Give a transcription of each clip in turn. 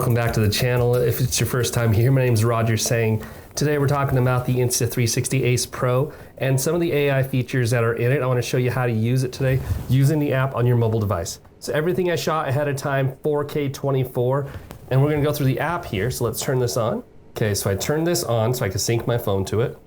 welcome back to the channel. If it's your first time here, my name is Roger Sang. Today we're talking about the Insta360 Ace Pro and some of the AI features that are in it. I want to show you how to use it today using the app on your mobile device. So everything I shot ahead of time, 4K 24, and we're going to go through the app here. So let's turn this on. Okay, so I turn this on so I can sync my phone to it.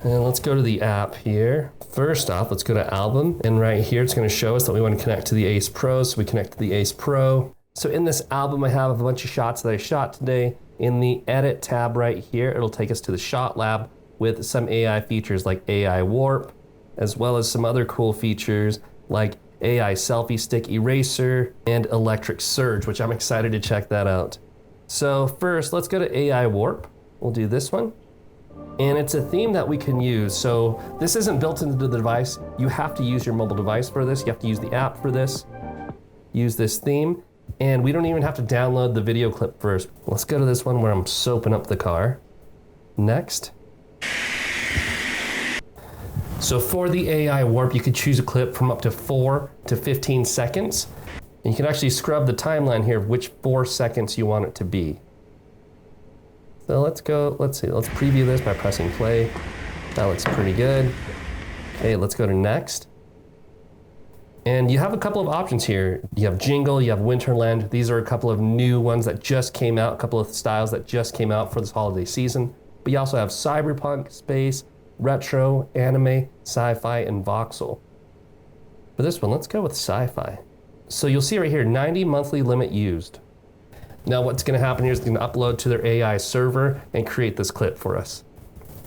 And let's go to the app here. First off, let's go to album, and right here it's going to show us that we want to connect to the Ace Pro, so we connect to the Ace Pro. So in this album, I have a bunch of shots that I shot today. In the edit tab right here, it'll take us to the shot lab with some AI features like AI warp, as well as some other cool features like AI selfie stick eraser and electric surge, which I'm excited to check that out. So first, let's go to AI warp. We'll do this one. And it's a theme that we can use. So this isn't built into the device. You have to use your mobile device for this. You have to use the app for this. Use this theme. And we don't even have to download the video clip first. Let's go to this one where I'm soaping up the car. Next. So for the AI warp, you could choose a clip from up to 4 to 15 seconds. And you can actually scrub the timeline here of which 4 seconds you want it to be. So let's go, let's preview this by pressing play. That looks pretty good. Okay, let's go to next. And you have a couple of options here. You have Jingle, you have Winterland. These are a couple of new ones that just came out, a couple of styles that just came out for this holiday season. But you also have Cyberpunk, Space, Retro, Anime, Sci-Fi, and Voxel. For this one, let's go with Sci-Fi. So you'll see right here, 90 monthly limit used. Now what's gonna happen here is it's gonna upload to their AI server and create this clip for us.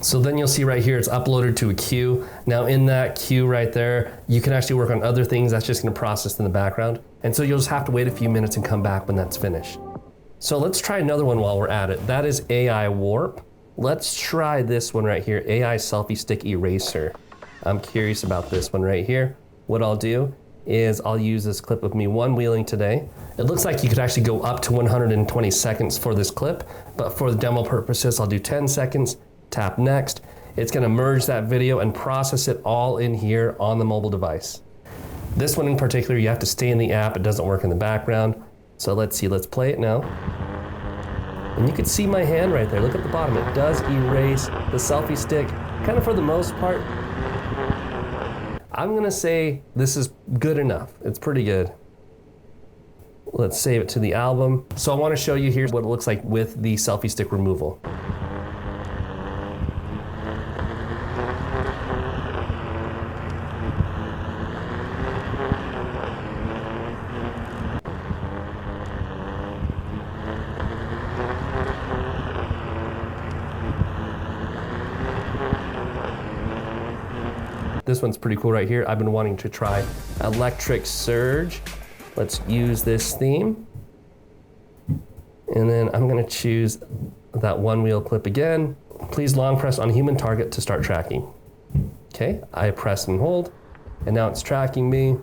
So then you'll see right here, it's uploaded to a queue. Now in that queue right there, you can actually work on other things that's just gonna process in the background. And so you'll just have to wait a few minutes and come back when that's finished. So let's try another one while we're at it. That is AI warp. Let's try this one right here, AI selfie stick eraser. I'm curious about this one right here. What I'll do is I'll use this clip of me one wheeling today. It looks like you could actually go up to 120 seconds for this clip, but for the demo purposes, I'll do 10 seconds. Tap next. It's gonna merge that video and process it all in here on the mobile device. This one in particular, you have to stay in the app. It doesn't work in the background. So let's see, let's play it now. And you can see my hand right there. Look at the bottom. It does erase the selfie stick, kind of for the most part. I'm gonna say this is good enough. It's pretty good. Let's save it to the album. So I wanna show you here what it looks like with the selfie stick removal. This one's pretty cool right here. I've been wanting to try electric surge. Let's use this theme. And then I'm gonna choose that one wheel clip again. Please long press on human target to start tracking. Okay, I press and hold, and now it's tracking me.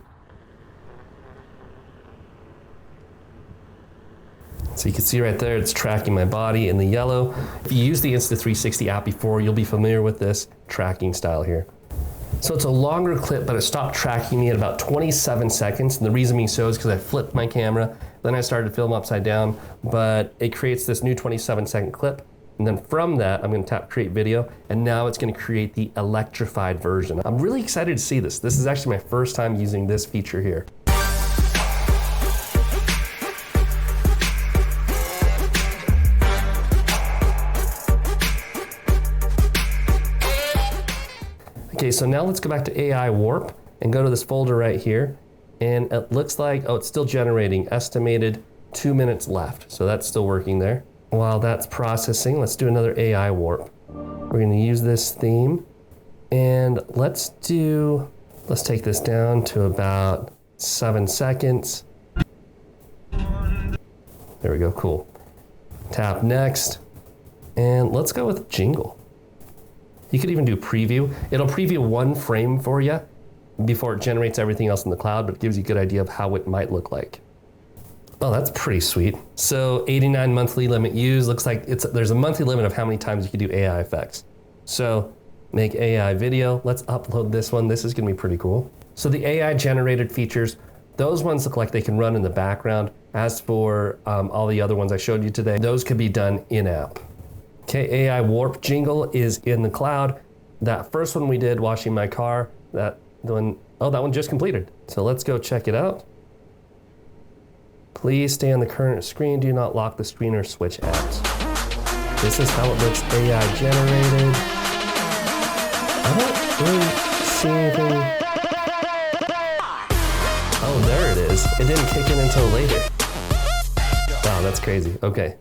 So you can see right there, it's tracking my body in the yellow. If you use the Insta360 app before, you'll be familiar with this tracking style here. So it's a longer clip, but it stopped tracking me at about 27 seconds. And the reason being so is because I flipped my camera, then I started to film upside down, but it creates this new 27-second clip. And then from that, I'm gonna tap create video, and now it's gonna create the electrified version. I'm really excited to see this. This is actually my first time using this feature here. Okay, so now let's go back to AI warp and go to this folder right here. And it looks like, oh, it's still generating, estimated 2 minutes left. So that's still working there. While that's processing, let's do another AI warp. We're gonna use this theme, and let's take this down to about 7 seconds. There we go, cool. Tap next, and let's go with Jingle. You could even do preview. It'll preview one frame for you before it generates everything else in the cloud, but it gives you a good idea of how it might look like. Oh, that's pretty sweet. So 89 monthly limit used. Looks like there's a monthly limit of how many times you can do AI effects. So make AI video. Let's upload this one. This is gonna be pretty cool. So the AI generated features, those ones look like they can run in the background. As for all the other ones I showed you today, those could be done in-app. Okay, AI Warp jingle is in the cloud. That first one we did, washing my car, that one just completed. So let's go check it out. Please stay on the current screen. Do not lock the screen or switch apps. This is how it looks AI generated. I don't really see anything. Oh, there it is. It didn't kick in until later. Wow, that's crazy. Okay.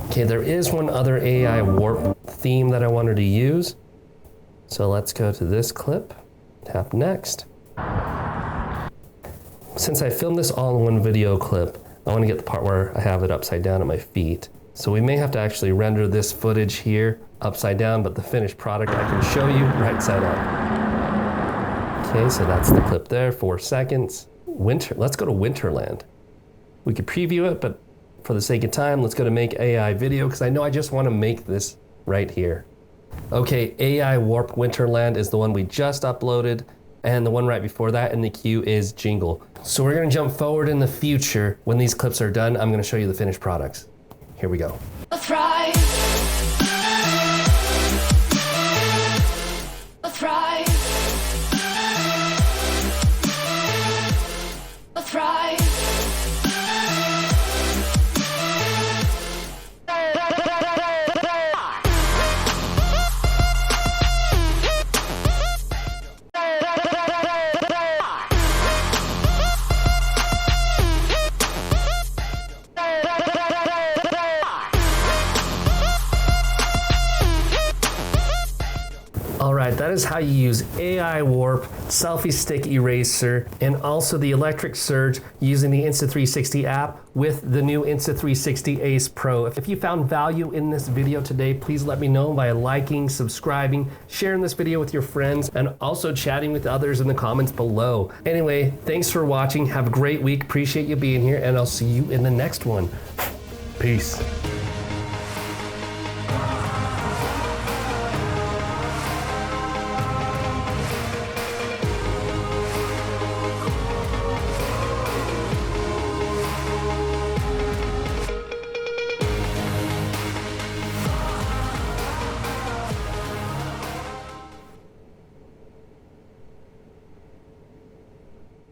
Okay, there is one other AI Warp theme that I wanted to use. So let's go to this clip, tap next. Since I filmed this all in one video clip, I want to get the part where I have it upside down at my feet. So we may have to actually render this footage here upside down, but the finished product I can show you right side up. Okay, so that's the clip there, 4 seconds. Let's go to Winterland. We could preview it, but for the sake of time, let's go to make AI video, because I know I just want to make this right here. Okay, AI Warp Winterland is the one we just uploaded, and the one right before that in the queue is Jingle. So we're gonna jump forward in the future. When these clips are done, I'm gonna show you the finished products. Here we go. Thrive. Thrive. Thrive. All right, that is how you use AI Warp, Selfie Stick Eraser, and also the Electric Surge using the Insta360 app with the new Insta360 Ace Pro. If you found value in this video today, please let me know by liking, subscribing, sharing this video with your friends, and also chatting with others in the comments below. Anyway, thanks for watching. Have a great week. Appreciate you being here, and I'll see you in the next one. Peace.